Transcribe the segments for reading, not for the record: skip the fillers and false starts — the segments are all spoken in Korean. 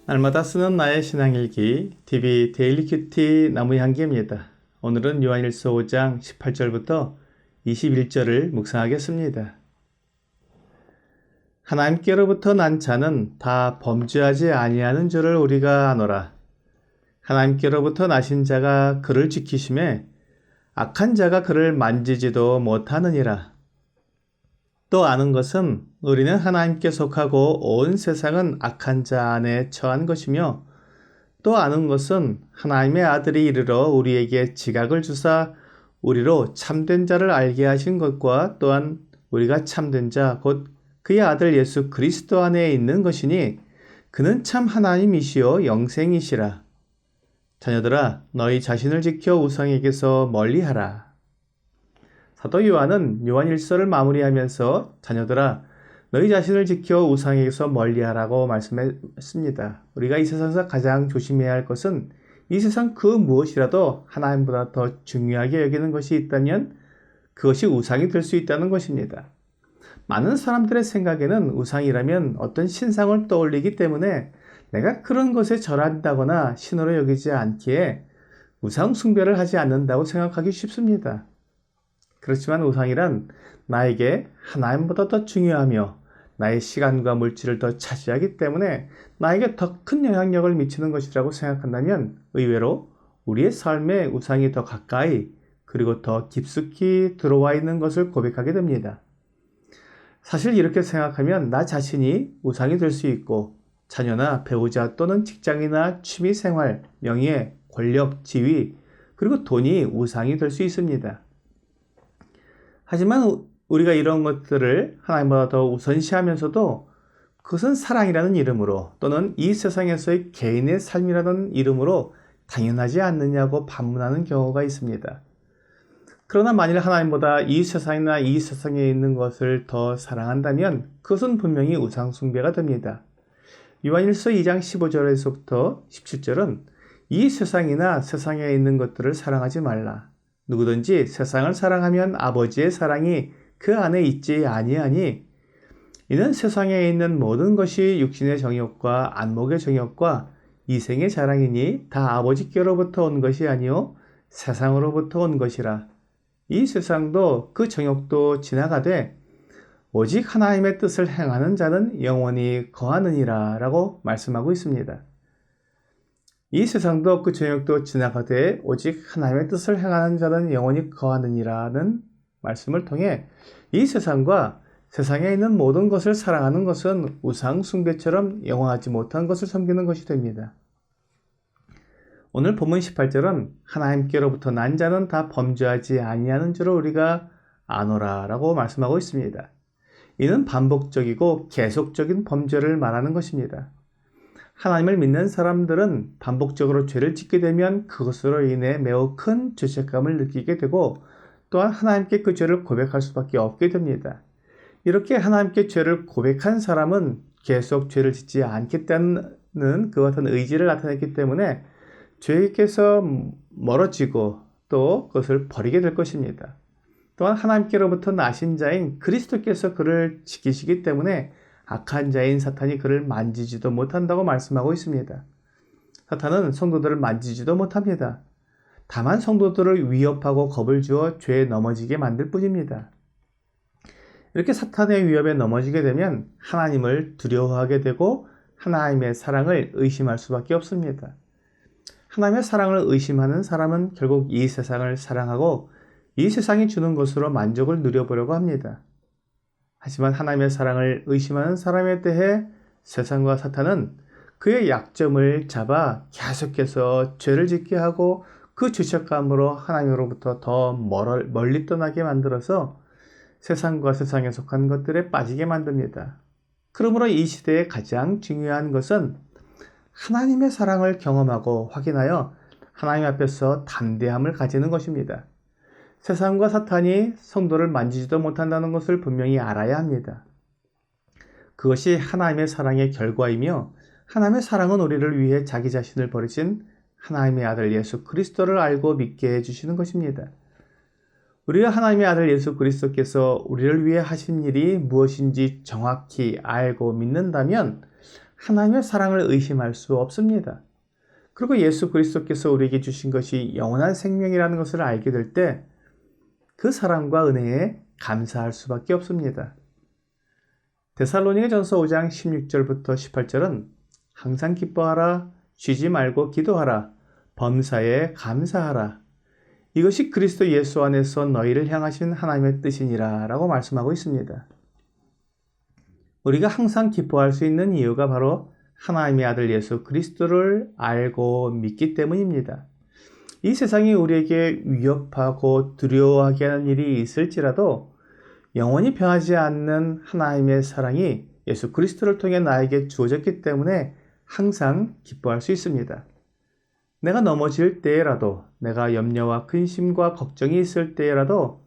날마다 쓰는 나의 신앙일기 TV 데일리 큐티 나무향기입니다. 오늘은 요한일서 5장 18절부터 21절을 묵상하겠습니다. 하나님께로부터 난 자는 다 범죄하지 아니하는 줄을 우리가 아노라. 하나님께로부터 나신 자가 그를 지키심에 악한 자가 그를 만지지도 못하느니라. 또 아는 것은 우리는 하나님께 속하고 온 세상은 악한 자 안에 처한 것이며, 또 아는 것은 하나님의 아들이 이르러 우리에게 지각을 주사 우리로 참된 자를 알게 하신 것과 또한 우리가 참된 자 곧 그의 아들 예수 그리스도 안에 있는 것이니 그는 참 하나님이시요 영생이시라. 자녀들아, 너희 자신을 지켜 우상에게서 멀리하라. 사도 요한은 요한일서를 마무리하면서 자녀들아, 너희 자신을 지켜 우상에게서 멀리하라고 말씀했습니다. 우리가 이 세상에서 가장 조심해야 할 것은 이 세상 그 무엇이라도 하나님보다 더 중요하게 여기는 것이 있다면 그것이 우상이 될 수 있다는 것입니다. 많은 사람들의 생각에는 우상이라면 어떤 신상을 떠올리기 때문에 내가 그런 것에 절한다거나 신으로 여기지 않기에 우상 숭배를 하지 않는다고 생각하기 쉽습니다. 그렇지만 우상이란 나에게 하나님보다 더 중요하며 나의 시간과 물질을 더 차지하기 때문에 나에게 더 큰 영향력을 미치는 것이라고 생각한다면 의외로 우리의 삶에 우상이 더 가까이 그리고 더 깊숙이 들어와 있는 것을 고백하게 됩니다. 사실 이렇게 생각하면 나 자신이 우상이 될 수 있고 자녀나 배우자 또는 직장이나 취미생활, 명예, 권력, 지위 그리고 돈이 우상이 될 수 있습니다. 하지만 우리가 이런 것들을 하나님보다 더 우선시하면서도 그것은 사랑이라는 이름으로 또는 이 세상에서의 개인의 삶이라는 이름으로 당연하지 않느냐고 반문하는 경우가 있습니다. 그러나 만일 하나님보다 이 세상이나 이 세상에 있는 것을 더 사랑한다면 그것은 분명히 우상 숭배가 됩니다. 요한일서 2장 15절에서부터 17절은 이 세상이나 세상에 있는 것들을 사랑하지 말라. 누구든지 세상을 사랑하면 아버지의 사랑이 그 안에 있지 아니하니 이는 세상에 있는 모든 것이 육신의 정욕과 안목의 정욕과 이생의 자랑이니 다 아버지께로부터 온 것이 아니요 세상으로부터 온 것이라. 이 세상도 그 정욕도 지나가되 오직 하나님의 뜻을 행하는 자는 영원히 거하느니라 라고 말씀하고 있습니다. 이 세상도 그 정욕도 지나가되 오직 하나님의 뜻을 행하는 자는 영원히 거하느니라는 말씀을 통해 이 세상과 세상에 있는 모든 것을 사랑하는 것은 우상 숭배처럼 영원하지 못한 것을 섬기는 것이 됩니다. 오늘 본문 18절은 하나님께로부터 난 자는 다 범죄하지 아니하는 줄을 우리가 아노라 라고 말씀하고 있습니다. 이는 반복적이고 계속적인 범죄를 말하는 것입니다. 하나님을 믿는 사람들은 반복적으로 죄를 짓게 되면 그것으로 인해 매우 큰 죄책감을 느끼게 되고 또한 하나님께 그 죄를 고백할 수밖에 없게 됩니다. 이렇게 하나님께 죄를 고백한 사람은 계속 죄를 짓지 않겠다는 그와 같은 의지를 나타냈기 때문에 죄에게서 멀어지고 또 그것을 버리게 될 것입니다. 또한 하나님께로부터 나신 자인 그리스도께서 그를 지키시기 때문에 악한 자인 사탄이 그를 만지지도 못한다고 말씀하고 있습니다. 사탄은 성도들을 만지지도 못합니다. 다만 성도들을 위협하고 겁을 주어 죄에 넘어지게 만들 뿐입니다. 이렇게 사탄의 위협에 넘어지게 되면 하나님을 두려워하게 되고 하나님의 사랑을 의심할 수밖에 없습니다. 하나님의 사랑을 의심하는 사람은 결국 이 세상을 사랑하고 이 세상이 주는 것으로 만족을 누려보려고 합니다. 하지만 하나님의 사랑을 의심하는 사람에 대해 세상과 사탄은 그의 약점을 잡아 계속해서 죄를 짓게 하고 그 죄책감으로 하나님으로부터 더 멀리 떠나게 만들어서 세상과 세상에 속한 것들에 빠지게 만듭니다. 그러므로 이 시대의 가장 중요한 것은 하나님의 사랑을 경험하고 확인하여 하나님 앞에서 담대함을 가지는 것입니다. 세상과 사탄이 성도를 만지지도 못한다는 것을 분명히 알아야 합니다. 그것이 하나님의 사랑의 결과이며 하나님의 사랑은 우리를 위해 자기 자신을 버리신 하나님의 아들 예수 그리스도를 알고 믿게 해주시는 것입니다. 우리가 하나님의 아들 예수 그리스도께서 우리를 위해 하신 일이 무엇인지 정확히 알고 믿는다면 하나님의 사랑을 의심할 수 없습니다. 그리고 예수 그리스도께서 우리에게 주신 것이 영원한 생명이라는 것을 알게 될 때 그 사랑과 은혜에 감사할 수밖에 없습니다. 데살로니가전서 5장 16절부터 18절은 항상 기뻐하라, 쉬지 말고 기도하라, 범사에 감사하라. 이것이 그리스도 예수 안에서 너희를 향하신 하나님의 뜻이니라 라고 말씀하고 있습니다. 우리가 항상 기뻐할 수 있는 이유가 바로 하나님의 아들 예수 그리스도를 알고 믿기 때문입니다. 이 세상이 우리에게 위협하고 두려워하게 하는 일이 있을지라도 영원히 변하지 않는 하나님의 사랑이 예수 그리스도를 통해 나에게 주어졌기 때문에 항상 기뻐할 수 있습니다. 내가 넘어질 때라도, 내가 염려와 근심과 걱정이 있을 때라도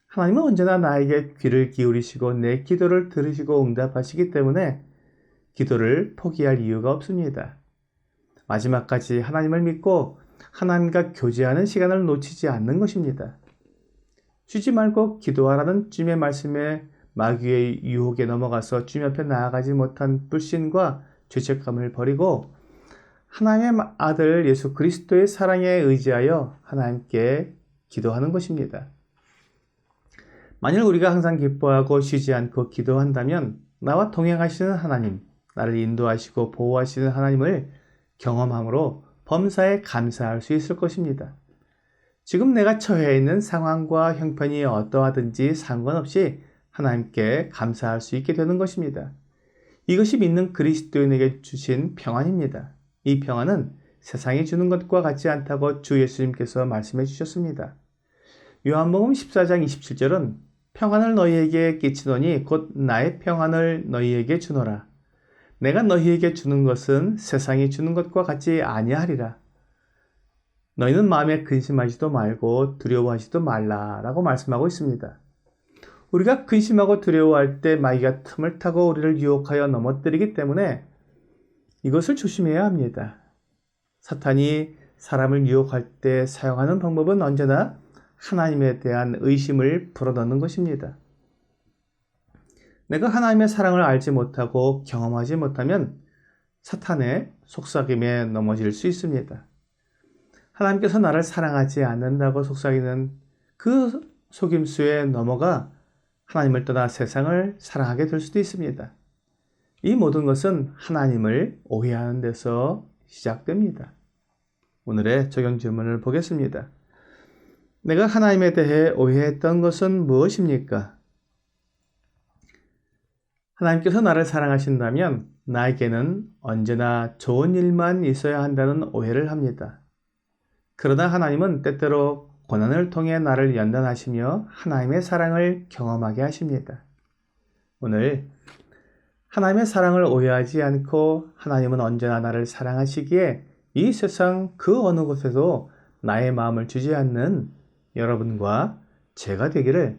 하나님은 언제나 나에게 귀를 기울이시고 내 기도를 들으시고 응답하시기 때문에 기도를 포기할 이유가 없습니다. 마지막까지 하나님을 믿고 하나님과 교제하는 시간을 놓치지 않는 것입니다. 쉬지 말고 기도하라는 주님의 말씀에 마귀의 유혹에 넘어가서 주님 앞에 나아가지 못한 불신과 죄책감을 버리고 하나님의 아들 예수 그리스도의 사랑에 의지하여 하나님께 기도하는 것입니다. 만일 우리가 항상 기뻐하고 쉬지 않고 기도한다면 나와 동행하시는 하나님, 나를 인도하시고 보호하시는 하나님을 경험함으로 범사에 감사할 수 있을 것입니다. 지금 내가 처해 있는 상황과 형편이 어떠하든지 상관없이 하나님께 감사할 수 있게 되는 것입니다. 이것이 믿는 그리스도인에게 주신 평안입니다. 이 평안은 세상이 주는 것과 같지 않다고 주 예수님께서 말씀해 주셨습니다. 요한복음 14장 27절은 평안을 너희에게 끼치노니 곧 나의 평안을 너희에게 주노라. 내가 너희에게 주는 것은 세상이 주는 것과 같지 아니하리라. 너희는 마음에 근심하지도 말고 두려워하지도 말라라고 말씀하고 있습니다. 우리가 근심하고 두려워할 때 마귀가 틈을 타고 우리를 유혹하여 넘어뜨리기 때문에 이것을 조심해야 합니다. 사탄이 사람을 유혹할 때 사용하는 방법은 언제나 하나님에 대한 의심을 불어넣는 것입니다. 내가 하나님의 사랑을 알지 못하고 경험하지 못하면 사탄의 속삭임에 넘어질 수 있습니다. 하나님께서 나를 사랑하지 않는다고 속삭이는 그 속임수에 넘어가 하나님을 떠나 세상을 사랑하게 될 수도 있습니다. 이 모든 것은 하나님을 오해하는 데서 시작됩니다. 오늘의 적용 질문을 보겠습니다. 내가 하나님에 대해 오해했던 것은 무엇입니까? 하나님께서 나를 사랑하신다면 나에게는 언제나 좋은 일만 있어야 한다는 오해를 합니다. 그러나 하나님은 때때로 고난을 통해 나를 연단하시며 하나님의 사랑을 경험하게 하십니다. 오늘 하나님의 사랑을 오해하지 않고 하나님은 언제나 나를 사랑하시기에 이 세상 그 어느 곳에도 나의 마음을 주지 않는 여러분과 제가 되기를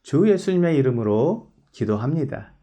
주 예수님의 이름으로 기도합니다.